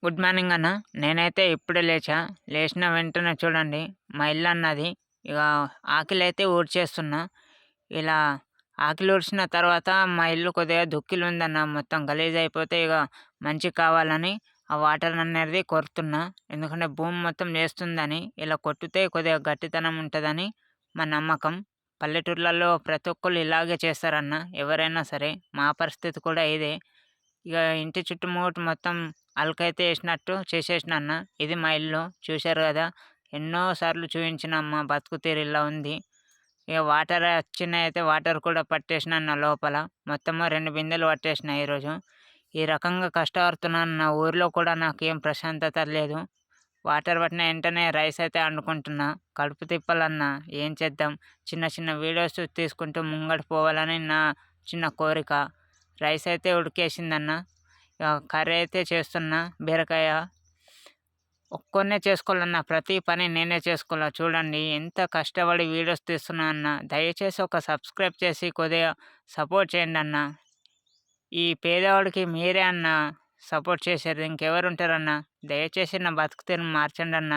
Good morning అన్న. నేనైతే ఇప్పుడే లేచా. లేచిన వెంటనే చూడండి మా ఇల్లన్నది. ఇగ ఆకిలైతే ఊడ్చేస్తున్నా. ఇలా ఆకిలి ఊడ్చిన తర్వాత మా ఇల్లు కొద్దిగా దుక్కిలుందన్న. మొత్తం గలీజయిపోతే ఇగ మంచిగా కావాలని ఆ వాటరనేది కొడుతున్నా. ఎందుకంటే భూమి మొత్తం లేస్తుందని. ఇలా కొట్టితే కొద్దిగా గట్టితనం ఉంటదని మా నమ్మకం. పల్లెటూర్లలో ప్రతి ఒక్కళ్ళు ఇలాగే చేస్తారన్న. ఎవరైనా సరే. మా పరిస్థితి కూడా ఇదే. ఇగ ఇంటి చుట్టుముట్టు మొత్తం అలుకైతే ఏసినట్టు చేసేసినా అన్న. ఇది మా ఇల్లు చూశారు గదా! ఎన్నో సార్లు చూయించిన మా బతుకు తీరు ఇలా ఉంది. ఇగ వాటర్ వచ్చినాయయితే వాటర్ కూడా పట్టేసినా అన్న లోపల. మొత్తము 2 బిందెలు పట్టేసినా ఈరోజు. ఈ రకంగా కష్టపడుతున్నాను. నా ఊర్లో కూడా నాకేం ప్రశాంతత లేదు. వాటర్ పట్టిన ఎంటనే రైస్ అయితే అండుకుంటున్నా. కడుపు తిప్పలన్నా ఏం చేద్దాం. చిన్న చిన్న వీడియోస్ తీసుకుంటూ ముంగట పోవాలని నా చిన్న కోరిక. రైస్ అయితే ఉడికేసిందన్న. కర్రీ అయితే చేస్తున్నా బీరకాయ. ఒక్కడినే చేసుకోవాలన్న. ప్రతి పని నేనే చేసుకోవాల. చూడండి ఎంత కష్టపడి వీడియోస్ తీస్తున్నా అన్న. దయచేసి ఒక సబ్స్క్రైబ్ చేసి కొద్దిగా సపోర్ట్ చేయండన్న. ఈ పేదవాడికి మీరే అన్న సపోర్ట్ చేసేది. ఇంకెవరుంటారన్న. దయచేసి నా బతుకు తీరును మార్చండన్న.